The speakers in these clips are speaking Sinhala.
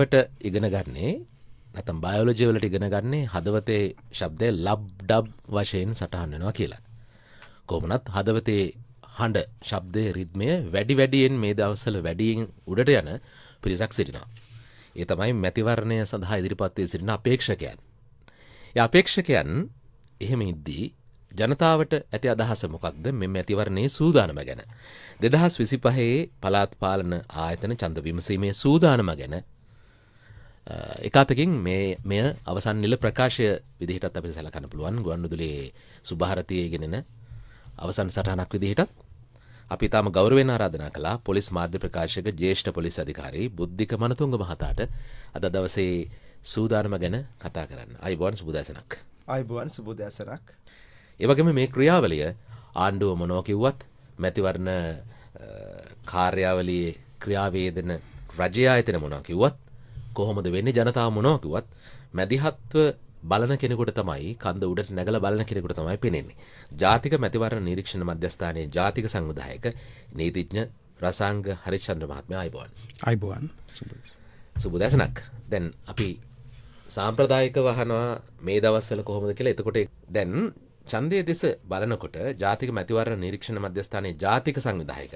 ට ඉගෙන ගන්නේ නැත්නම් බයොලොජි වලට ඉගෙන ගන්නේ හදවතේ ශබ්දය ලබ් ඩබ් වශයෙන් සටහන් වෙනවා කියලා. කොහොමනත් හදවතේ හඬ ශබ්දයේ රිද්මය වැඩි වැඩියෙන් මේ දවස්වල වැඩියෙන් උඩට යන පිරිසක් සිටිනවා. ඒ තමයි මැතිවරණය සඳහා ඉදිරිපත් වී සිටින අපේක්ෂකයන්. ඒ අපේක්ෂකයන් එහෙම ඉද්දී ජනතාවට ඇති අදහස මොකක්ද මේ මැතිවරණයේ සූදානම ගැන? 2025 පළාත් පාලන ආයතන ඡන්ද විමසීමේ සූදානම ගැන එකතකින් මෙය අවසන් නිල ප්‍රකාශය විදිහටත් අපිට සැලකන්න පුළුවන්. ගුවන්විදුලියේ සුභාරතියේ ගෙනෙන අවසන් සටහනක් විදිහටත් අපි තාම ගෞරවයෙන් ආරාධනා කළා පොලිස් මාධ්‍ය ප්‍රකාශක ජ්‍යෙෂ්ඨ පොලිස් අධිකාරී බුද්ධික මනතුංග මහතාට අද දවසේ සූදානම ගැන කතා කරන්න. අයිබෝන් සුබදෑසනක්. අයිබෝන් සුබදෑසනක්. ඒ වගේම මේ ක්‍රියාවලිය ආණ්ඩුව මොනවා කිව්වත් මැතිවරණ කාර්යාවලියේ ක්‍රියාවේදන රජය ආයතන මොනවා කිව්වත් කොහොමද වෙන්නේ ජනතාව මොනවා කිව්වත් මැදිහත්ව බලන කෙනෙකුට තමයි කන්ද උඩට නැගලා බලන කෙනෙකුට තමයි පේන්නේ. ජාතික මැතිවරණ නිරීක්ෂණ මධ්‍යස්ථානයේ ජාතික සංවිධායක නීතිඥ රසාංග හරිචන්ද්‍ර මහත්මයා අයිබෝන්. අයිබෝන් සුබදෑසනක්. දැන් අපි සාම්ප්‍රදායික වහනවා මේ දවස්වල කොහොමද කියලා. එතකොට දැන් ඡන්දයේ දෙස බලනකොට ජාතික මැතිවරණ නිරීක්ෂණ මධ්‍යස්ථානයේ ජාතික සංවිධායක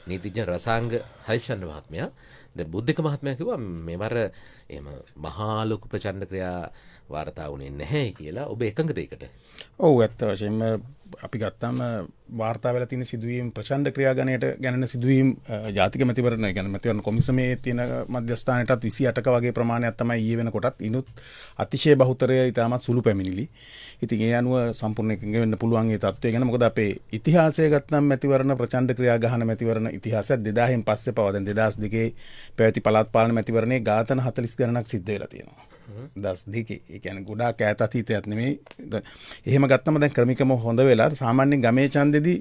නීතිඥ රසාංග හරිචන්ද්‍ර මහත්මයා දැන් බුද්ධික මහත්මයා කිව්වා මේවර එහෙම මහා ලොකු ප්‍රචණ්ඩ ක්‍රියා වාර්තා වුණේ නැහැ කියලා. ඔබ එකඟද ඒකට? ඔව් ඇත්ත වශයෙන්ම අපි ගත්තාම වාර්තා වෙලා තියෙන සිදුවීම් ප්‍රචණ්ඩ ක්‍රියා ගණන සිදුවීම් ජාතික මැතිවරණ කියන්නේ මැතිවරණ කොමිසමේ තියෙන මධ්‍යස්ථානයටත් 28ක වගේ ප්‍රමාණයක් තමයි ඊයේ වෙනකොටත් ඉනුත් අතිශය බහුතරය ඉතාමත් සුළු පැමිණිලි. ඉතින් ඒ අනුව සම්පූර්ණ එකඟ වෙන්න පුළුවන් ඒ තත්ත්වය ගැන. මොකද අපේ ඉතිහාසය ගත්තාම මැතිවරණ ප්‍රචණ්ඩ ක්‍රියා ගහන මැතිවරණ ඉතිහාසය 2000න් පස්සේ පවා දැන් 2002 පැවති පළාත් පාලන මැතිවරණයේ ඝාතන 40 ගණනක් සිද්ධ වෙලා තියෙනවා. 2002 ඒ කියන්නේ ගොඩාක් ඈත අතීතයක් නෙමෙයි. එහෙම ගත්තම දැන් ක්‍රමිකව හොඳ වෙලා සාමාන්‍යයෙන් ගමේ ඡන්දෙදී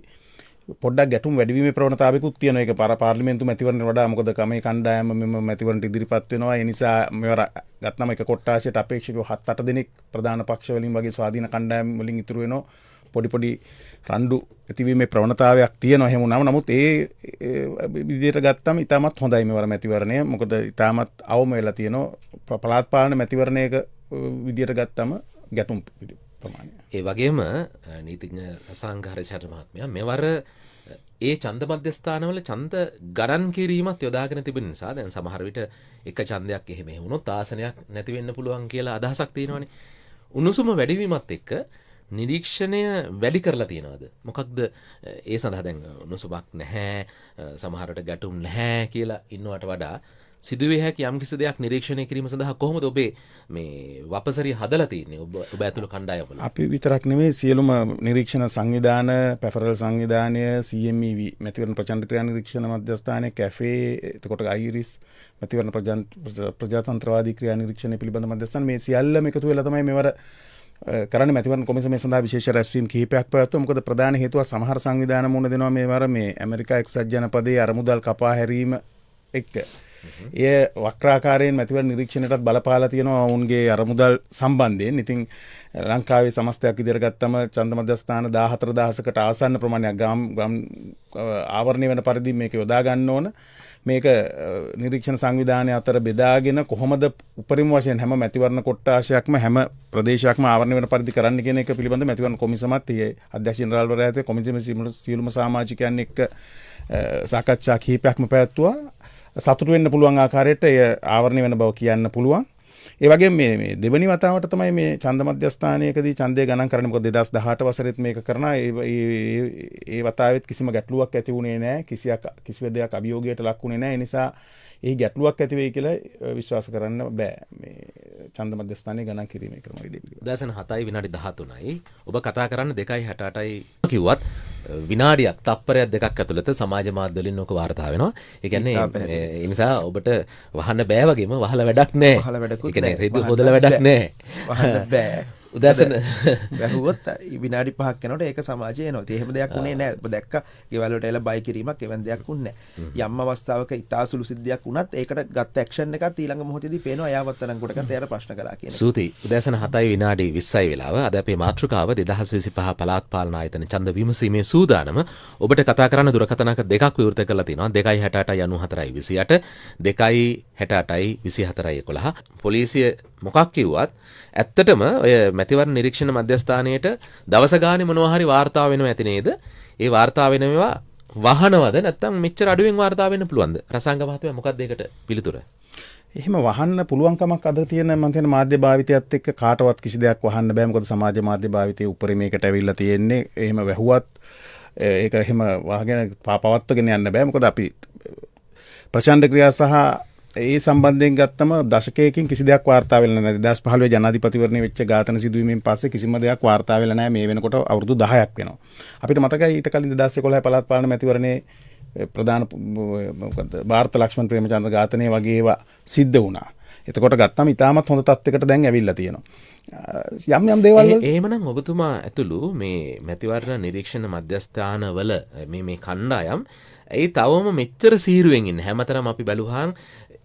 පොඩ්ඩක් ගැටුම් වැඩිවීමේ ප්‍රවණතාවයකුත් තියෙනවා. ඒක පාර්ලිමේන්තු මැතිවරණයට වඩා මොකද ගමේ කණ්ඩායම මෙම මැතිවරණට ඉදිරිපත් වෙනවා. ඒ නිසා මේවර ගත්තම එක කොට්ටාශයට අපේක්ෂකව 7-8 දෙනෙක් ප්‍රධාන පක්ෂ වලින් වගේ ස්වාධීන කණ්ඩායම් වලින් ඉතුරු වෙනවා. පොඩි රණ්ඩු ඇතිවීමේ ප්‍රවණතාවයක් තියෙනවා. එහෙම වුණාම නමුත් ඒ විදිහට ගත්තම ඉතාමත් හොඳයි මේවර මැතිවරණය. මොකද ඉතාමත් අවම වෙලා තියෙනවා. පළාත් පාලන මැතිවරණයක විදිහට ගත්තම ගැටුම් ප්‍රමාණය. ඒ වගේම නීතිඥ රසාංග හරිචන්ද්‍ර මහත්මයා මෙවර ඒ ඡන්ද මධ්‍යස්ථානවල ඡන්ද ගණන් කිරීමත් යොදාගෙන තිබෙන නිසා දැන් සමහර විට එක ඡන්දයක් එහෙම වුණොත් ආසනයක් නැති වෙන්න පුළුවන් කියලා අදහසක් තියෙනවානේ. උණුසුම වැඩිවීමත් එක්ක නිරීක්ෂණය වැඩි කරලා තියෙනවද? මොකක්ද ඒ සඳහා දැන් උණුසුමක් නැහැ, සමහරට ගැටුම් නැහැ කියලා ඉන්නවට වඩා සිදුවේ හැකි යම් කිසි දෙයක් නිරීක්ෂණය කිරීම සඳහා කොහොමද ඔබේ මේ වපසරිය හදලා තියෙන්නේ? ඔබ ඇතුළු කණ්ඩායම වල. අපි විතරක් නෙමෙයි සියලුම නිරීක්ෂණ සංවිධාන, පැෆරල් සංවිධානය, CMEV මැතිවරණ ප්‍රචණ්ඩ ක්‍රියා නිරීක්ෂණ මධ්‍යස්ථානය, කැෆේ, එතකොට අයිරිස් මැතිවරණ ප්‍රජාතන්ත්‍රවාදී ක්‍රියා නිරීක්ෂණය පිළිබඳ මධ්‍යස්ථාන මේ සියල්ලම එකතු වෙලා තමයි මෙවර කරන්නේ. මැතිවරණ කොමිසමේ සඳහා විශේෂ රැස්වීම් කිහිපයක් පැවැත්වුවා. මොකද ප්‍රධාන හේතුව සමහර සංවිධාන මුණ දෙනවා මේවර මේ ඇමරිකා එක්සත් ජනපදයේ අරමුදල් කපා හැරීම එක්ක. ඒ වක්‍රාකාරයෙන් මැතිවරණ නිරීක්ෂණයටත් බලපාලා තියෙනවා ඔවුන්ගේ අරමුදල් සම්බන්ධයෙන්. ඉතින් ලංකාවේ සමස්තයක් විදිහට ගත්තම ඡන්ද මධ්‍යස්ථාන 14000කට ආසන්න ප්‍රමාණයක් ග්‍රාම් ආවරණය වෙන පරිදි මේක යොදා ගන්න ඕන. මේක නිරීක්ෂණ සංවිධානය අතර බෙදාගෙන කොහොමද උපරිම වශයෙන් හැම මැතිවරණ කොට්ටාශයක්ම හැම ප්‍රදේශයක්ම ආවරණය වෙන පරිදි කරන්න කියන එක පිළිබඳ මැතිවරණ කොමිසමත් අධ්‍යක්ෂ ජෙනරාල්වරයා ඇතුළු කොමිසමේ සියලුම සමාජිකයන් එක්ක සාකච්ඡා කිහිපයක්ම පැවැත්වුවා. සතුටු වෙන්න පුළුවන් ආකාරයට එය ආවරණය වෙන බව කියන්න පුළුවන්. ඒ වගේම මේ දෙවනි වතාවට තමයි මේ ඡන්ද මධ්‍යස්ථානයකදී ඡන්දය ගණන් කරන්නේ. මොකද 2018 වසරේත් මේක කරනා. ඒ වතාවෙත් කිසිම ගැටලුවක් ඇති වුණේ නැහැ. කිසිම දෙයක් අභියෝගයට ලක් වුණේ නැහැ. ඒ නිසා ඒ ගැටලුවක් ඇති වෙයි කියලා විශ්වාස කරන්න බෑ. මේ ඡන්ද මධ්‍යස්ථානයේ ගණන් කිරීමේ ක්‍රමවේදය පිළිබඳව. දවසන 7යි විනාඩි 13යි. ඔබ කතා කරන්න 2:68යි කිව්වත් විනාඩියක් තප්පරයක් දෙකක් ඇතුළත සමාජ මාධ්‍ය වලින් ඔක වාර්තා වෙනවා. ඒ කියන්නේ ඒ නිසා ඔබට වහන්න බෑ වගේම වහලා වැඩක් නැහැ. වහලා වැඩකුත් නැහැ. රිදු හොදලා වැඩක් නැහැ. වහන්න බෑ. උදෑසන බැහුවොත් විනාඩි 5ක් යනකොට ඒක සමාජයේ එනවා. ඉතින් එහෙම දෙයක් උනේ නැහැ. ඔබ දැක්ක ගෙවල් වලට එලා බයි කිරීමක් එවන් දෙයක් උන්නේ නැහැ. යම් අවස්ථාවක ඉතාසුළු සිද්ධියක් වුණත් ඒකට ගත්ත ඇක්ෂන් එකත් ඊළඟ මොහොතේදී පේනවා එයාවත් අනංගොඩ ගත්ත එයාට ප්‍රශ්න කළා කියන එක. සූති උදෑසන 7 විනාඩි 20යි වෙලාව. අද අපේ මාතෘකාව 2025 පළාත් පාලන ආයතන ඡන්ද විමසීමේ සූදානම. ඔබට කතා කරන්න දුරකථනක දෙකක් විවෘත කරලා තිනවා. 268 94 268 24 11. පොලිසිය මොකක් කිව්වත් ඇත්තටම ඔය මැතිවරණ නිරීක්ෂණ මධ්‍යස්ථානයට දවස ගානේ මොනවා හරි වාර්තා වෙනවා ඇති නේද? ඒ වාර්තා වෙන මේවා වහනවද නැත්නම් මෙච්චර අඩුවෙන් වාර්තා වෙන්න පුළුවන්ද? රසාංග මහත්මයා මොකක්ද ඒකට පිළිතුර? එහෙම වහන්න පුළුවන්කමක් අද තියෙන මම කියන මාධ්‍ය භාවිතයත් එක්ක කාටවත් කිසි දෙයක් වහන්න බෑ. මොකද සමාජ මාධ්‍ය භාවිතයේ උපරිමයකට ඇවිල්ලා තියෙන්නේ. එහෙම වැහුවත් ඒක එහෙම වහගෙන පවත්වගෙන යන්න බෑ. මොකද අපි ප්‍රචණ්ඩ ක්‍රියා සහ ඒ සම්බන්ධයෙන් ගත්තම දශකයකින් කිසි දෙයක් වාර්තා වෙලා නැහැ. 2015 ජනාධිපතිවරණය වෙච්ච ඝාතන සිදුවීමෙන් පස්සේ කිසිම දෙයක් වාර්තා වෙලා නැහැ. මේ වෙනකොට අවුරුදු 10ක් වෙනවා. අපිට මතකයි ඊට කලින් 2011 පළාත් පාලන මැතිවරණයේ ප්‍රධාන මොකද ಭಾರತ ලක්ෂ්මන් ප්‍රේමචන්ද්‍ර ඝාතනය වගේ ඒවා සිද්ධ වුණා. එතකොට ගත්තම ඉතාමත් හොඳ තත්යකට දැන් ඇවිල්ලා තියෙනවා. යම් දේවල් වල එහෙමනම් ඔබතුමා ඇතුළු මේ මැතිවරණ නිරීක්ෂණ මධ්‍යස්ථානවල මේ කණ්ඩායම් ඒ තවම මෙච්චර සීරුවෙන් ඉන්නේ. හැමතරම් අපි බැලුවාන්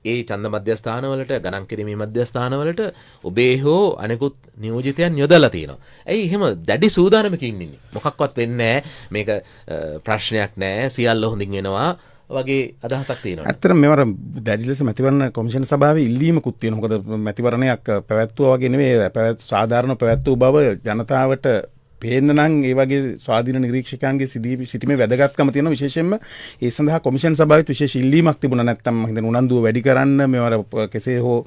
ඒ ඡන්ද මධ්‍යස්ථානවලට ගණන් කිරීමේ මධ්‍යස්ථානවලට ඔබේ හෝ අනෙකුත් නියෝජිතයන් යොදලා තියෙනවා. ඇයි එහෙම දැඩි සූදානමකින් ඉන්නේ? මොකක්වත් වෙන්නේ නැහැ. මේක ප්‍රශ්නයක් නැහැ. සියල්ල හොඳින් වෙනවා වගේ අදහසක් තියෙනවා. ඇත්තටම මෙවර දැඩි ලෙස මැතිවරණ කොමිෂන් සභාවේ ඉල්ලීමකුත් තියෙනවා. මොකද මැතිවරණයක් පැවැත්වුවා වගේ නෙවෙයි සාධාරණ පැවැත්වූ බව ජනතාවට පේන්න නම් ඒ වගේ ස්වාධීන නිරීක්ෂකයන්ගේ සිටීමේ වැදගත්කම තියෙනවා. විශේෂයෙන්ම ඒ සඳහා කොමිෂන් සභාවෙත් විශේෂ ඉල්ලීමක් තිබුණා. නැත්නම් මම හිතන්නේ උනන්දුව වැඩි කරන්න මෙවර කෙසේ හෝ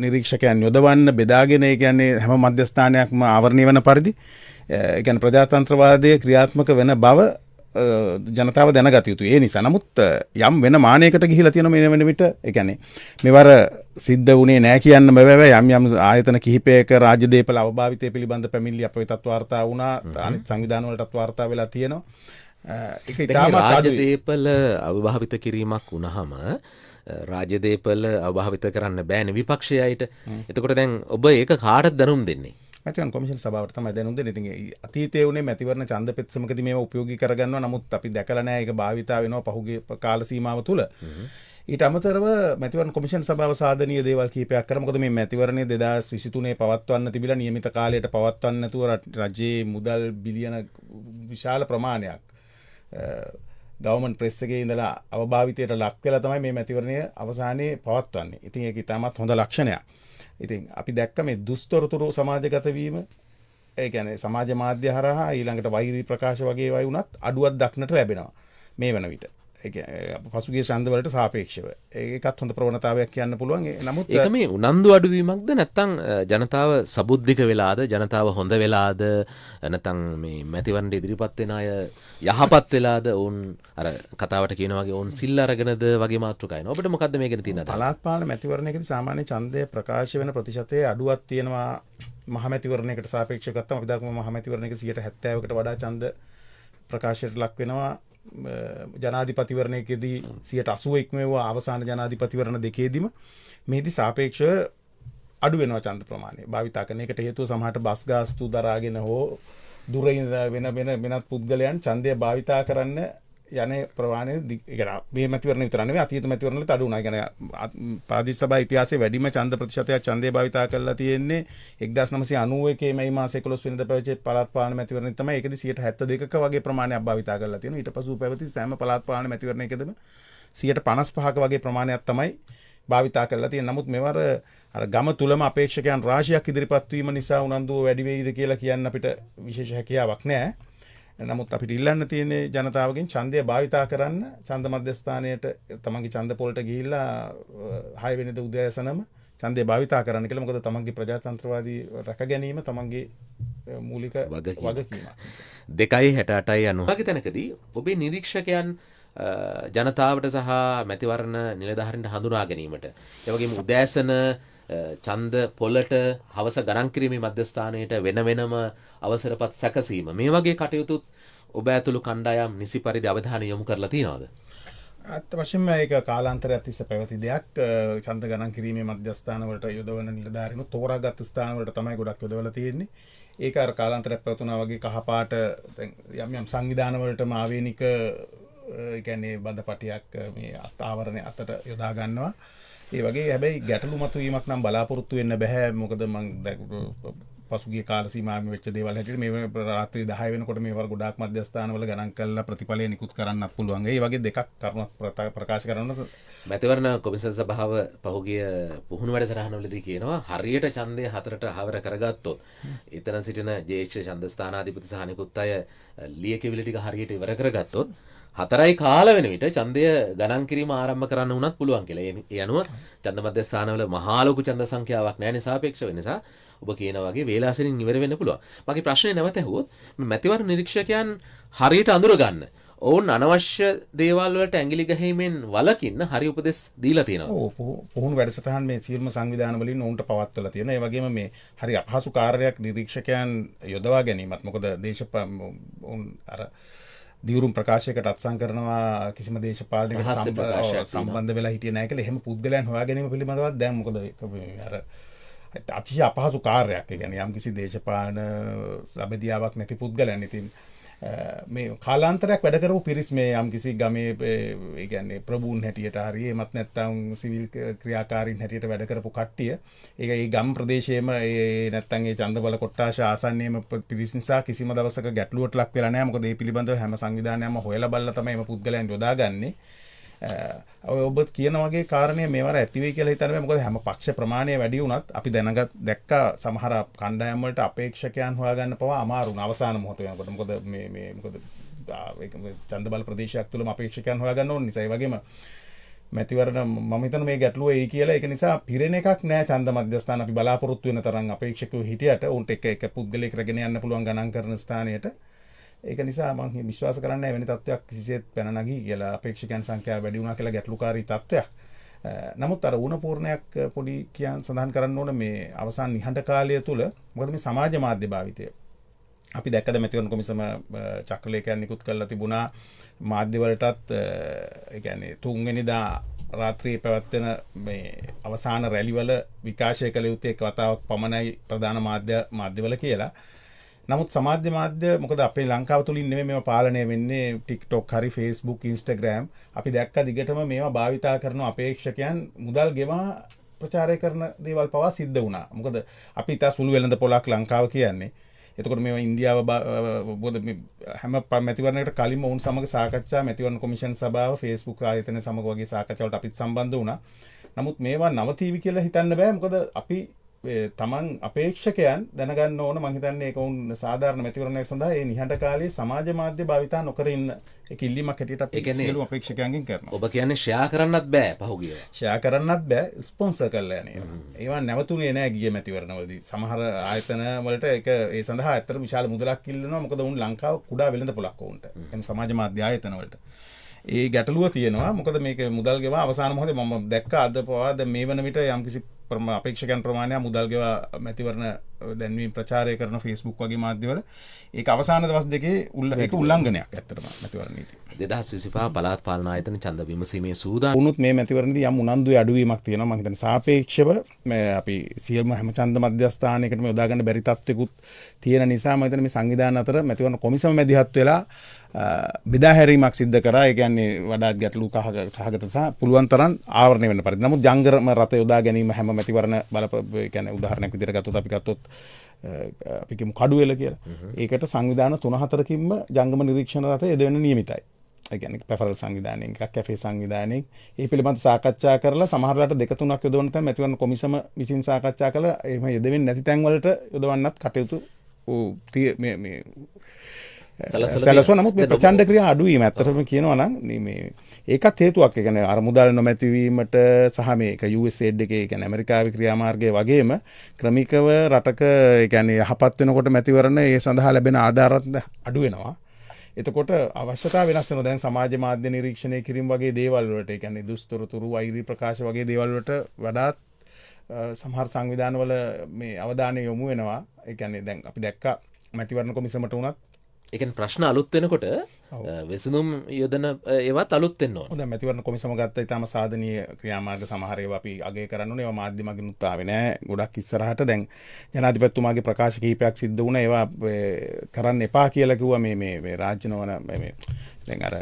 නිරීක්ෂකයන් යොදවන්න බෙදාගෙන ඒ කියන්නේ හැම මධ්‍යස්ථානයක්ම ආවරණය වෙන පරිදි ඒ කියන්නේ ප්‍රජාතන්ත්‍රවාදයේ ක්‍රියාත්මක වෙන බව ජනතාව දැනගත යුතුයි. ඒ නිසා නමුත් යම් වෙන මානයකට ගිහිලා තියෙන මේ වෙන විට ඒ කියන්නේ මෙවර සිද්ධ වුණේ නැහැ කියන්න බෑ. යම් ආයතන කිහිපයක රාජ්‍ය දේපල අවභාවිතය පිළිබඳ පැමිණිලි අපේ තත්ත්ව වාර්තා වුණා. අනිත් සංවිධාන වලටත් වාර්තා වෙලා තියෙනවා. ඒක ඉතාමත් රාජ්‍ය දේපල අවභාවිත කිරීමක් වුණාම රාජ්‍ය දේපල අවභාවිත කරන්න බෑනේ විපක්ෂයයිට. එතකොට දැන් ඔබ ඒක කාටද දැනුම් දෙන්නේ? මැතිවරණ කොමිෂන් සභාවට තමයි දැනුම් දෙන්නේ. ඉතින් අතීතයේ උනේ මැතිවරණ ඡන්ද පෙත්සමකදී මේවා උපයෝගී කරගන්නවා. නමුත් අපි දැකලා නැහැ ඒක භාවිතා වෙනවා පහුගිය කාල සීමාව තුළ. ඊට අමතරව මැතිවරණ කොමිෂන් සභාව සාධනීය දේවල් කීපයක් කරා. මොකද මේ මැතිවරණය 2023 පවත්වන්න තිබිලා නියමිත කාලයට පවත්වන්න නැතුව රජයේ මුදල් බිලියන විශාල ප්‍රමාණයක් ගවර්න්මන්ට් ප්‍රෙස් එකේ ඉඳලා අවභාවිතයට ලක් වෙලා තමයි මේ මැතිවරණය අවසානයේ පවත්වන්නේ. ඉතින් ඒක ඉතාමත් හොඳ ලක්ෂණයක්. ඉතින් අපි දැක්ක මේ දුස්තොරතුරු සමාජගත වීම ඒ කියන්නේ සමාජ මාධ්‍ය හරහා ඊළඟට වෛරී ප්‍රකාශ වගේ ඒවා වුණත් අඩුවක් දක්නට ලැබෙනවා මේ වෙන විට. ඒ කියන්නේ පසුගිය ඡන්ද වලට සාපේක්ෂව ඒකත් හොඳ ප්‍රවණතාවයක් කියන්න පුළුවන්. නමුත් ඒක මේ උනන්දු අඩුවීමක්ද නැත්නම් ජනතාව සබුද්ධික වෙලාද ජනතාව හොඳ වෙලාද නැත්නම් මේ මැතිවරණ ඉදිරිපත් වෙන අය යහපත් වෙලාද වුන් අර කතාවට කියන වගේ වුන් සිල් අරගෙනද වගේ මාතෘකයි. ඔබට මොකද්ද මේ ගැන තියෙන අදහස? පළාත් පාලන මැතිවරණයකදී සාමාන්‍ය ඡන්දය ප්‍රකාශ වෙන ප්‍රතිශතයේ අඩුවක් තියෙනවා. මහ මැතිවරණයකට සාපේක්ෂව ගත්තම අපි දක්වමු මහ මැතිවරණයක 70%කට වඩා ඡන්ද ප්‍රකාශයට ලක් වෙනවා. ජනාධිපතිවරණයකදී 80% ඉක්මවුවා අවසාන ජනාධිපතිවරණ දෙකේදීම මේදී සාපේක්ෂව අඩු වෙනවා ඡන්ද ප්‍රමාණය භාවිතා කරන එකට හේතුව සමහරට බස් ගාස්තු දරාගෙන හෝ දුරින් වෙනත් පුද්ගලයන් ඡන්දය භාවිතා කරන්න යන ප්‍රමාණය මේ මැතිවරණ විතර නෙවෙයි අතීත මැතිවරණ වලට අඩු වුණා. ඒ කියන්නේ ප්‍රාදේශ සභා ඉතිහාසයේ වැඩිම ඡන්ද ප්‍රතිශතයක් ඡන්දය භාවිතා කරලා තියෙන්නේ 1991 මැයි මාසේ 11 වෙනිදා පැවතිච්ච පළාත් පාලන මැතිවරණය තමයි. ඒකදී 72ක වගේ ප්‍රමාණයක් භාවිතා කරලා තියෙනවා. ඊට පසු පැවති සෑම පළාත් පාලන මැතිවරණයකදම 55ක වගේ ප්‍රමාණයක් තමයි භාවිතා කරලා තියෙන්නේ. නමුත් මෙවර අර ගම තුලම අපේක්ෂකයන් රාශියක් ඉදිරිපත් වීම නිසා උනන්දුව වැඩි වෙයිද කියලා කියන්න අපිට විශේෂ හැකියාවක් නැහැ. නමුත් අපිට ඉල්ලන්න තියෙන්නේ ජනතාවගෙන් ඡන්දය භාවිතා කරන්න ඡන්ද මධ්‍යස්ථානයට තමන්ගේ ඡන්ද පොලට ගිහිල්ලා 6 වෙනිදා උදෑසනම ඡන්දය භාවිතා කරන්න කියලා. මොකද තමන්ගේ ප්‍රජාතන්ත්‍රවාදී රැක ගැනීම තමන්ගේ මූලික වගකීමක්. 2.68 වගේ තැනකදී ඔබේ නිරීක්ෂකයන් ජනතාවට සහ මැතිවරණ නිලධාරීන්ට හඳුනා ගැනීමට ඒ වගේම උදෑසන ඡන්ද පොලට හවස ගණන් කිරීමේ මධ්‍යස්ථානයට වෙන වෙනම අවසරපත් සැකසීම මේ වගේ කටයුතුත් ඔබ ඇතුළු කණ්ඩායම් නිසි පරිදි අවධානය යොමු කරලා තියෙනවද? අත් වශයෙන්ම ඒක කාලාන්තරයක් තිස්සේ පැවති දෙයක්. ඡන්ද ගණන් කිරීමේ මධ්‍යස්ථානවලට යොදවන නිලධාරීන් තෝරාගත් ස්ථානවලට තමයි ගොඩක් යොදවලා තියෙන්නේ. ඒක අර කාලාන්තරයක් පැවතුනා වගේ කහපාට දැන් යම් සංවිධානවලටම ආවේනික ඒ කියන්නේ බඳපටියක් මේ ආවරණය අතට යොදා ගන්නවා. ඒ වගේ හැබැයි ගැටලු මතුවීමක් නම් බලාපොරොත්තු වෙන්න බෑ. මොකද මම පසුගිය කාල සීමාවෙම වෙච්ච දේවල් හැටියට මේ රාත්‍රී 10 වෙනකොට මේවර ගොඩාක් මධ්‍යස්ථානවල ගණන් කළා ප්‍රතිඵලය නිකුත් කරන්නත් පුළුවන්. ඒ වගේ දෙකක් කරුණක් ප්‍රකාශ කරනවා. මැතිවරණ කොමිසම් සභාව පහුගිය පුහුණු වැඩසටහනවලදී කියනවා හරියට ඡන්දය 4ට හවර කරගත්තොත් එතන සිටින ජ්‍යෙෂ්ඨ ඡන්ද ස්ථානාධිපති සහ අනිකුත් අය ලියකියවිලි ටික හරියට ඉවර කරගත්තොත් 4යි කාල වෙන විට ඡන්දය ගණන් කිරීම ආරම්භ කරන්න උනත් පුළුවන් කියලා. ඒ අනුව ඡන්ද මධ්‍යස්ථානවල මහා ලොකු ඡන්ද සංඛ්‍යාවක් නැහැ නේ සාපේක්ෂ වෙන නිසා ඔබ කියන වගේ වේලාසනින් ඉවර වෙන්න පුළුවන්. මගේ ප්‍රශ්නේ නැවත ඇහුවොත් මැතිවරණ නිරීක්ෂකයන් හරියට අඳුර ගන්න ඔවුන් අනවශ්‍ය දේවල් වලට ඇඟිලි ගහීමෙන් වළකින්න හරි උපදෙස් දීලා තියෙනවා. ඔව් පුහුණු වැඩසටහන් මේ සියලුම සංවිධාන වලින් ඔවුන්ට පවත්වලා තියෙනවා. ඒ වගේම මේ හරි අපහසු කාර්යයක් නිරීක්ෂකයන් යොදවා ගැනීමත් මොකද ඔවුන් අර දියුරුම් ප්‍රකාශයකට අත්සන් කරනවා කිසිම දේශපාලනයකට සම්බන්ධ වෙලා හිටියේ නැහැ කියලා එහෙම පුද්ගලයන් හොයා ගැනීම පිළිබඳව දැන් මොකද අර අතිශය අපහසු කාර්යයක්. ඒ කියන්නේ යම්කිසි දේශපාලන ලබදියාවක් නැති පුද්ගලයන් ඉතින් මේ කාලාන්තරයක් වැඩ කරපු පිරිස් මේ යම්කිසි ගමේ ඒ කියන්නේ ප්‍රභූන් හැටියට හරි එමත් නැත්නම් සිවිල් ක්‍රියාකාරීන් හැටියට වැඩ කරපු කට්ටිය ඒක ඒ ගම් ප්‍රදේශයේම ඒ නැත්නම් ඒ ඡන්දබල කොට්ටාශ ආසන්නයේම පිරිස් නිසා කිසිම දවසක ගැටලුවට ලක් වෙලා නැහැ. මොකද මේ පිළිබඳව හැම සංවිධානයක්ම හොයලා බලලා තමයි මේ පුද්ගලයන් යොදාගන්නේ. ඔබ කියන වගේ කාරණය මේවර ඇති වෙයි කියලා හිතන්නේ. මොකද හැම පක්ෂ ප්‍රමාණය වැඩි වුණත් අපි දැක්කා සමහර කණ්ඩායම් වලට අපේක්ෂකයන් හොයාගන්න පවා අමාරු වුණා අවසාන මොහොත වෙනකොට. මොකද මොකද ඒක ඡන්දබල ප්‍රදේශයක් තුලම අපේක්ෂකයන් හොයාගන්න ඕන නිසා. ඒ වගේම මැතිවරණ මම හිතන මේ ගැටලුව එයි කියලා. ඒක නිසා පිරෙන එකක් නෑ ඡන්ද මධ්‍යස්ථාන අපි බලාපොරොත්තු වෙන තරම් අපේක්ෂකව හිටියට උන්ට එක පුද්ගලයෙක් රැගෙන යන්න පුළුවන් ගණන් කරන ස්ථානයට. ඒක නිසා මම විශ්වාස කරන්නේ වෙන තත්ත්වයක් කිසිසේත් පැන නගී කියලා අපේක්ෂකයන් සංඛ්‍යාව වැඩි වුණා කියලා ගැටලුකාරී තත්ත්වයක්. නමුත් අර ඌණ පූර්ණයක් පොඩි කියන් සඳහන් කරන්න ඕන මේ අවසාන නිහඬ කාලය තුල මොකද මේ සමාජ මාධ්‍ය භාවිතය අපි දැක්කද මැතිවරණ කොමිසම චක්‍රලේඛයන් නිකුත් කරලා තිබුණා මාධ්‍ය වලටත් ඒ කියන්නේ 3 වෙනිදා රාත්‍රියේ පැවැත්වෙන මේ අවසාන රැලි වල විකාශය කළ යුත්තේ එක වතාවක් පමණයි ප්‍රධාන මාධ්‍යවල කියලා. නමුත් සමාජ මාධ්‍ය මොකද අපේ ලංකාව තුලින් නෙමෙයි මේවා පාලනය වෙන්නේ TikTok හරි Facebook Instagram අපි දැක්ක දිගටම මේවා භාවිතා කරන අපේක්ෂකයන් මුදල් ගෙවා ප්‍රචාරය කරන දේවල් පවා සිද්ධ වුණා. මොකද අපි ඉතා සුළු වෙළඳ පොලක් ලංකාව කියන්නේ. එතකොට මේවා ඉන්දියාව මොකද හැම මැතිවරණයකට කලින්ම වුන් සමග සාකච්ඡා මැතිවරණ කොමිෂන් සභාව Facebook ආයතන සමග වගේ සාකච්ඡාවලට අපිත් සම්බන්ධ වුණා. නමුත් මේවා නවතීවි කියලා හිතන්න බෑ. මොකද අපි තමන් අපේක්ෂකයන් දැනගන්න ඕන. මම හිතන්නේ ඒක උන් සාධාරණ මැතිවරණයක් සඳහා මේ නිහඬ කාලයේ සමාජ මාධ්‍ය භාවිතා නොකර ඉන්න ඒක ඉල්ලීමක් හැටියට අපි සියලු අපේක්ෂකයන්ගෙන් කරනවා. ඔබ කියන්නේ ෂෙයා කරන්නත් බෑ පහුගිය. ෂෙයා කරන්නත් බෑ ස්පොන්සර් කරලා යන්නේ. ඒවා නැවතුනේ නෑ ගිය මැතිවරණවලදී. සමහර ආයතන වලට ඒක ඒ සඳහා ඇත්තටම විශාල මුදලක් ඉල්ලනවා. මොකද උන් ලංකාව කුඩා වෙළඳ පොලක් උන්ට. එම් සමාජ මාධ්‍ය ආයතන වලට. ඒ ගැටලුව තියෙනවා. මොකද මේක මුදල් ගෙවා අවසාන මොහොතේ මම දැක්ක අද පවා මේ වන විට යම්කිසි අපේක්ෂකයන් ප්‍රමාණයක් මුදල් ගෙවා මැතිවරණ දැන්වීම ප්‍රචාරය කරන Facebook වගේ මාධ්‍යවල ඒක අවසාන දවස් දෙකේ ඒක උල්ලංඝනයක් ඇත්තටම මැතිවරණ නීතිය. 2025 පළාත් පාලන ආයතන ඡන්ද විමසීමේ සූදානම් වුණොත් මේ මැතිවරණදී යම් උනන්දුවේ අඩුවීමක් තියෙනවා. මම හිතන්නේ සාපේක්ෂව අපි සියලුම හැම ඡන්ද මධ්‍යස්ථානයකටම යොදා ගන්න බැරි තත්ත්වෙකුත් තියෙන නිසා මම හිතන්නේ මේ සංවිධාන අතර මැතිවරණ කොමිසම මැදිහත් වෙලා බෙදා හැරීමක් සිද්ධ කරා. ඒ කියන්නේ වඩාත් ගැටලු සහගත සහ පුළුවන් තරම් ආවරණය වෙන්න පරිදි. නමුත් ජංගම රට යොදා ගැනීම හැම මැතිවරණ ඒ කියන්නේ උදාහරණයක් විදිහට ගත්තොත් අපි ගත්තොත් අපි කියමු කඩුවෙල කියලා. ඒකට සංවිධාන 3-4කින්ම ජංගම නිරීක්ෂණ රථ යෙදවෙන්න නියමිතයි. ඒ කියන්නේ පැෆරල් සංවිධානයෙන් එකක් කැෆේ සංවිධානයෙන් ඒ පිළිබඳ සාකච්ඡා කරලා සමහර රට 2-3ක් යොදවන තැන් මැතිවරණ කොමිසම විසින් සාකච්ඡා කරලා එහෙම යෙදෙන්නේ නැති තැන් වලට යොදවන්නත් කටයුතු මේ සැලසුවා. නමුත් මේ ප්‍රචණ්ඩ ක්‍රියා අඩුවීම ඇත්තටම කියනවා නම් මේ ඒකත් හේතුවක්. ඒ කියන්නේ අර මුදල් නොමැතිවීමට සහ මේක USAID එකේ කියන්නේ ඇමරිකාවේ ක්‍රියාමාර්ගයේ වගේම ක්‍රමිකව රටක ඒ කියන්නේ යහපත් වෙනකොට මැතිවරණ ඒ සඳහා ලැබෙන ආධාරත් අඩු වෙනවා. එතකොට අවශ්‍යතාව වෙනස් වෙනවා. දැන් සමාජ මාධ්‍ය නිරීක්ෂණය කිරීම වගේ දේවල් වලට ඒ කියන්නේ දුස්තොරතුරු වෛරී ප්‍රකාශ වගේ දේවල් වලට වඩාත් සමහර සංවිධානවල මේ අවධානය යොමු වෙනවා. ඒ කියන්නේ දැන් අපි දැක්කා මැතිවරණ කොමිසමට උනත් ඒ කියන්නේ ප්‍රශ්න අලුත් වෙනකොට වෙසඳුම් යොදන ඒවත් අලුත් වෙන්න ඕන. හොඳයි මැතිවරණ කොමිසම ගත්ත ඉතාම සාධනීය ක්‍රියාමාර්ග සමහර ඒවා අපි අගය කරන්න ඕනේ. ඒවා මාධ්‍යමකින් උත්තාවේ නෑ. ගොඩක් ඉස්සරහට දැන් ජනාධිපතිතුමාගේ ප්‍රකාශ කිහිපයක් සිද්ධ වුණා. ඒවා කරන්න එපා කියලා කිව්වා මේ රාජ්‍ය නොවන මේ දැන් අර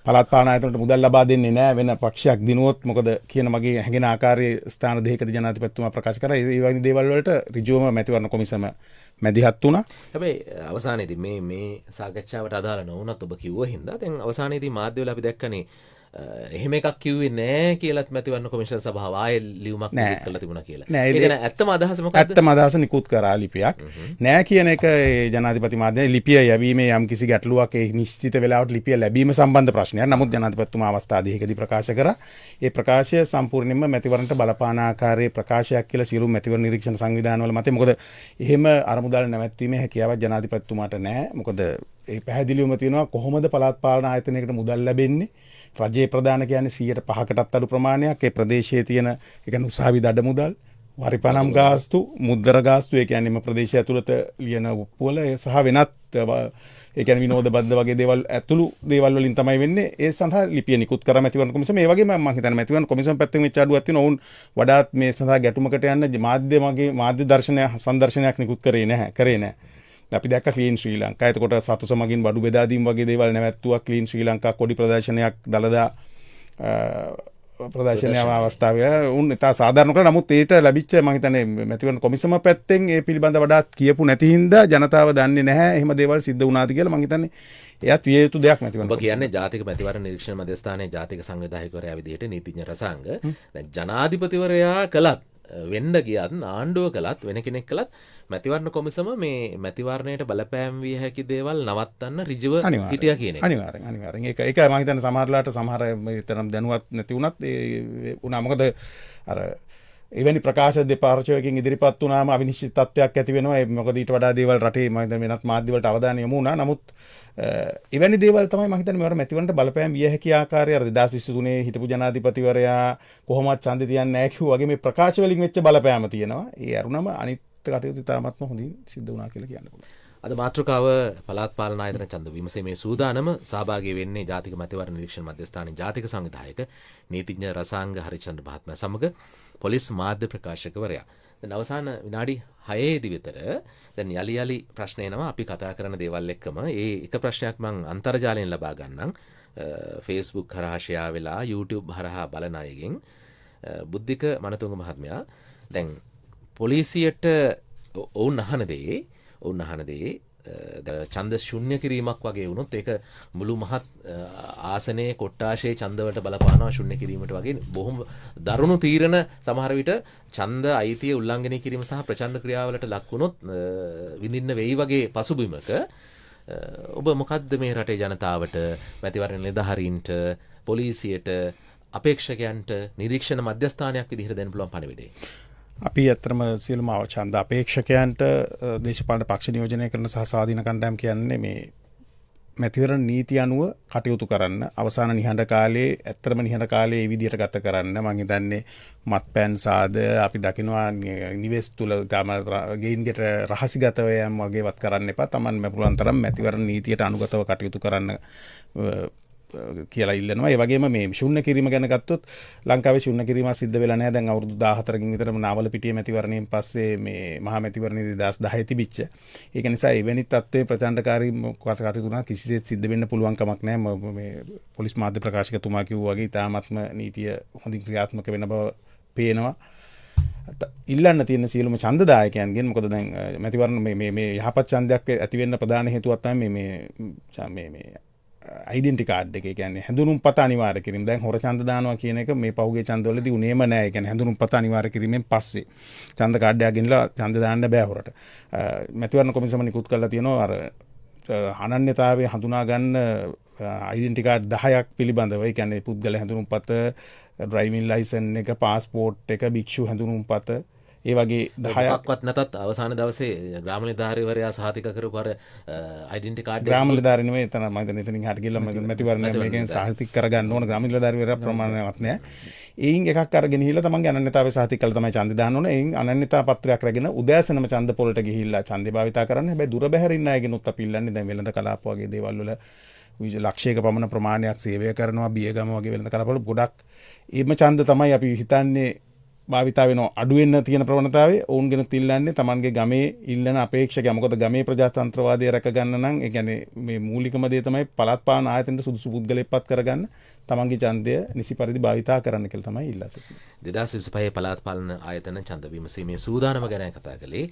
පළාත් පාලන ආයතනවලට මුදල් ලබා දෙන්නේ නැහැ වෙන පක්ෂයක් දිනුවොත් මොකද කියන මගේ හැඟෙන ආකාරයේ ස්ථාන දෙකකදී ජනාධිපතිතුමා ප්‍රකාශ කරා. ඒ වගේ දේවල් වලට ඍජුවම මැතිවරණ කොමිසම මැදිහත් වුණා. හැබැයි අවසානයේදී මේ සාකච්ඡාවට අදාළ නොවුනත් ඔබ කිව්ව හින්දා දැන් අවසානයේදී මාධ්‍යවල අපි දැක්කනේ එහෙම එකක් කිව්වේ නෑ කියලාත් මැතිවරණ කොමිෂන් සභාව ආයේ ලියුමක් නිකුත් කරලා තිබුණා කියලා. ඒ කියන්නේ ඇත්තම අදහස මොකක්ද? ඇත්තම අදහස නිකුත් කරා ලිපියක්. නෑ කියන එක ජනාධිපති මාධ්‍යයේ ලිපිය යැවීමේ යම් කිසි ගැටලුවක් ඒ නිශ්චිත වෙලාවට ලිපිය ලැබීම සම්බන්ධ ප්‍රශ්නයක්. නමුත් ජනාධිපතිතුමා අවස්ථා දෙකකදී ප්‍රකාශ කරා. ඒ ප්‍රකාශය සම්පූර්ණයෙන්ම මැතිවරණට බලපාන ආකාරයේ ප්‍රකාශයක් කියලා සියලු මැතිවරණ නිරීක්ෂණ සංවිධානවල මතය. මොකද එහෙම අරමුදල් නැවැත්වීමේ හැකියාවක් ජනාධිපතිතුමාට නෑ. මොකද ඒ පැහැදිලිවම තියෙනවා කොහොමද පළාත් පාලන ආයතනයකට මුදල් ලැබෙන්නේ? රජයේ ප්‍රධාන කියන්නේ 105කටත් අඩු ප්‍රමාණයක් ඒ ප්‍රදේශයේ තියෙන ඒ කියන්නේ උසාවි දඩ මුදල් වරිපණම් ගාස්තු මුද්දර ගාස්තු ඒ කියන්නේ මේ ප්‍රදේශය ඇතුළත ලියන උප්පුවල සහ වෙනත් ඒ කියන්නේ විනෝද බද්ද වගේ දේවල් ඇතුළු දේවල් වලින් තමයි වෙන්නේ. ඒ සඳහා ලිපිය නිකුත් කර මැතිවරණ කොමිසම ඒ වගේම මම හිතන්නේ මැතිවරණ කොමිසම පැත්තෙන් වෙච්ච අඩුවක් තියෙනවා. ඔවුන් වඩාත් මේ සඳහා ගැටුමකට යන්න මාධ්‍ය දර්ශනය සංදර්ශනයක් නිකුත් කරේ නැහැ. අපි දැක්ක ක්ලීන් ශ්‍රී ලංකා. එතකොට සතු සමගින් බඩු බෙදා දීම් වගේ දේවල් නැවැත්තුවා. ක්ලීන් ශ්‍රී ලංකා කොඩි ප්‍රදර්ශනයක් දළදා ප්‍රදර්ශනය අවස්ථාවේ උන් ඉතා සාධාරණ කළා. නමුත් ඒට ලැබිච්ච මම හිතන්නේ මැතිවරණ කොමිසම පැත්තෙන් ඒ පිළිබඳ වඩාත් කියපු නැති හින්දා ජනතාව දන්නේ නැහැ එහෙම දේවල් සිද්ධ වුණාද කියලා. මම හිතන්නේ එයත් විය යුතු දෙයක් මැතිවරණ. ඔබ කියන්නේ ජාතික මැතිවරණ නිරීක්ෂණ මධ්‍යස්ථානයේ ජාතික සංවිධායකවරයා විදිහට නීතිඥ රසාංග දැන් ජනාධිපතිවරයා කළත් වෙන්න ගියත් ආණ්ඩුව කළත් වෙන කෙනෙක් කළත් මැතිවරණ කොමිසම මේ මැතිවරණයට බලපෑම් විය හැකි දේවල් නවත්තන්න ඍජුව හිටියා කියන එක. අනිවාර්යෙන්. ඒක මම හිතන්නේ සමහරලාට සමහර තරම් දැනුවත් නැති වුණත් ඒ වුණා. මොකද අර එවැනි ප්‍රකාශ දෙපාර්ශ්වයකින් ඉදිරිපත් වුණාම අවිනිශ්චිත තත්ත්වයක් ඇති වෙනවා. මොකද ඊට වඩා දේවල් රටේ මම හිතන්නේ වෙනත් මාධ්‍ය වලට අවධානය යොමු වුණා. නමුත් එවැනි දේවල් තමයි මම හිතන්නේ මේවට මැතිවරණට බලපෑම් විය හැකි ආකාරය අර 2023 හිටපු ජනාධිපතිවරයා කොහොමවත් ඡන්දෙ තියන්නේ නැහැ කිව්වා වගේ මේ ප්‍රකාශ වලින් වෙච්ච බලපෑම තියෙනවා. ඒ අරුණම අනිත් කටයුතු තාමත්ම හොඳින් සිද්ධ වුණා කියලා කියන්න පුළුවන්. අද මාතෘකාව පළාත් පාලන ආයතන ඡන්ද විමසීමේ සූදානම සහභාගී වෙන්නේ ජාතික මැතිවරණ නිරීක්ෂණ මධ්‍යස්ථානයේ ජාතික සංවිධායක නීතිඥ රසාංග හරිචන්ද්‍ර මහත්මයා සමග පොලිස් මාධ්‍ය ප්‍රකාශකවරයා. දැන් අවසාන විනාඩි 6ේදී විතර දැන් යලි ප්‍රශ්න එනවා අපි කතා කරන දේවල් එක්කම ඒ එක ප්‍රශ්නයක් මම අන්තර්ජාලයෙන් ලබා ගන්නම්. Facebook හරහා ෂෙයා වෙලා YouTube හරහා බලන අයගෙන් බුද්ධික මනතුංග මහත්මයා දැන් පොලිසියට ඔවුන් අහන දේ ඡන්ද ශුන්‍ය කිරීමක් වගේ වුණොත් ඒක මුළු මහත් ආසනයේ කොට්ටාශයේ ඡන්දවලට බලපානවා ශුන්‍ය කිරීමට වගේ බොහොම දරුණු තීරණ සමහර විට ඡන්ද අයිතිය උල්ලංඝනය කිරීම සහ ප්‍රචණ්ඩ ක්‍රියාවලට ලක් වුණොත් විඳින්න වෙයි වගේ පසුබිමක ඔබ මොකද්ද මේ රටේ ජනතාවට මැතිවරණ නිලධාරීන්ට පොලිසියට අපේක්ෂකයන්ට නිරීක්ෂණ මධ්‍යස්ථානයක් විදිහට දෙන්න පුළුවන් පණිවිඩය? අපි ඇත්තටම සියලුම ඡන්ද අපේක්ෂකයන්ට දේශපාලන පක්ෂ නියෝජනය කරන සහ ස්වාධීන කණ්ඩායම් කියන්නේ මේ මැතිවරණ නීති අනුව කටයුතු කරන්න අවසාන නිහඬ කාලේ ඇත්තටම නිහඬ කාලේ මේ විදිහට ගත කරන්න. මම හිතන්නේ මත්පැන් සාද අපි දකිනවා නිවෙස් තුල තම ගේන්ගෙට රහසිගතව යම් වගේවත් කරන්න එපා. Taman පුළුවන් තරම් මැතිවරණ නීතියට අනුගතව කටයුතු කරන්න කියලා ඉල්ලනවා. ඒ වගේම මේ ශුන්‍ය කිරීම ගැන ගත්තොත් ලංකාවේ ශුන්‍ය කිරීම සිද්ධ වෙලා නැහැ. දැන් අවුරුදු 14කින් විතර නාවලපිටියේ මැතිවරණයෙන් පස්සේ මේ මහා මැතිවරණයේ 2010 තිබිච්ච. ඒක නිසා එවැනි තත්ත්වයේ ප්‍රචණ්ඩකාරී කටයුතු කිසිසේත් සිද්ධ වෙන්න පුළුවන් කමක් නැහැ. මේ පොලිස් මාධ්‍ය ප්‍රකාශකතුමා කිව්වා වගේ තාමත්ම නීතිය හොඳින් ක්‍රියාත්මක වෙන බව පේනවා. ඉල්ලන්න තියෙන සියලුම ඡන්දදායකයන්ගෙන් මොකද දැන් මැතිවරණ මේ යහපත් ඡන්දයක් ඇති වෙන්න ප්‍රධාන හේතුවක් තමයි මේ ඩෙන්ටි කාඩ් එක. කියන්නේ හැඳුනුම්පත අනිවාර්ය කිරීම. දැන් හොර ඡන්ද දානවා කියන එක මේ පහුගිය ඡන්දවලදී උනේම නැහැ. ඒ කියන්නේ හැඳුනුම්පත අනිවාර්ය කිරීමෙන් පස්සේ ඡන්ද කාඩ් එකක් ගෙනලා ඡන්ද දාන්න බෑ හොරට. මැතිවරණ කොමිසම නිකුත් කරලා තියෙනවා අර අනන්‍යතාවය හඳුනා ගන්න ඩෙන්ටි කාඩ් 10ක් පිළිබඳව. ඒ කියන්නේ පුද්ගල හැඳුනුම්පත, ඩ්‍රයිවිං ලයිසන් එක, පාස්පෝර්ට් එක, භික්ෂු හැඳුනුම්පත ඒ වගේ 10ක්වත් නැතත් අවසාන දවසේ ග්‍රාම නිලධාරීවරයා සහතික කරපු අර ඩෙන්ටි කාඩ් ග්‍රාම නිලධාරී නෙමෙයි එතන මම හිතන්නේ එතනින් හට ගිහලා මැතිවරණ මේකෙන් සහතික කරගන්න ඕන. ග්‍රාම නිලධාරීවරයා ප්‍රමාණවත් නැහැ. එයින් එකක් අරගෙන ගිහිල්ලා තමන්ගේ අනන්‍යතාවය සහතික කළා තමයි ඡන්දය දාන්න ඕනේ. එයින් අනන්‍යතා පත්‍රයක් රැගෙන උදෑසනම ඡන්ද පොලට ගිහිල්ලා ඡන්දේ භාවිතා කරන්න. හැබැයි දුර බැහැරින් අයගෙනුත් අපි ඉල්ලන්නේ දැන් වෙළඳ කලාප වගේ දේවල් වල ලක්ෂයක පමණ ප්‍රමාණයක් සේවය කරනවා බියගම වගේ වෙළඳ කළපොළ ගොඩක් එම ඡන්ද තමයි අපි හිතන්නේ භාවිතා වෙනවා අඩුවෙන්න තියෙන ප්‍රවණතාවය ඔවුන් ගෙන තිල්ලන්නේ තමන්ගේ ගමේ ඉල්ලන අපේක්ෂකයා මොකද ගමේ ප්‍රජාතන්ත්‍රවාදය රැක ගන්න නම් ඒ කියන්නේ මේ මූලිකම දේ තමයි පළාත් පාලන ආයතනට සුදුසු පුද්ගලයෙක් පත් කරගන්න තමන්ගේ ඡන්දය නිසි පරිදි භාවිතා කරන්න කියලා තමයි ඉල්ලා සිටින්නේ. 2025 පළාත් පාලන ආයතන ඡන්ද විමසීමේ සූදානම ගැන කතා කළේ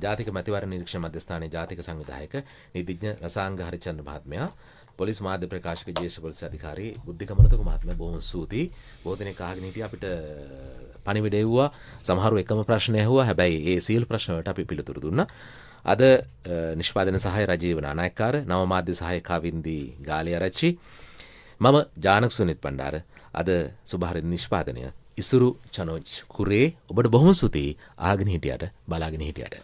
ජාතික මැතිවරණ නිරීක්ෂණ මධ්‍යස්ථානයේ ජාතික සංවිධායක නීතිඥ රසාංග හරිචන්ද්‍ර මහත්මයා පොලිස් මාධ්‍ය ප්‍රකාශක ජ්‍යෙෂ්ඨ පොලිස් අධිකාරී බුද්ධික මනතුක මහත්මයා බොහොම ස්තුතියි. බොහෝ දෙනෙක් අහගෙන හිටියා අපිට පණිවිඩ එව්වා. සමහරව එකම ප්‍රශ්න ඇහුවා. හැබැයි ඒ සියලු ප්‍රශ්න වලට අපි පිළිතුරු දුන්නා. අද නිෂ්පාදන සහාය රජීව නානායක්කාර නව මාධ්‍ය සහාය කාවින්දි ගාලිආරච්චි මම ජානක සුනිත් බණ්ඩාර අද සුභාරි නිෂ්පාදනය ඉසුරු චනෝජ් කුරේ ඔබට බොහොම ස්තුතියි. ආගෙන හිටියට බලාගෙන හිටියට.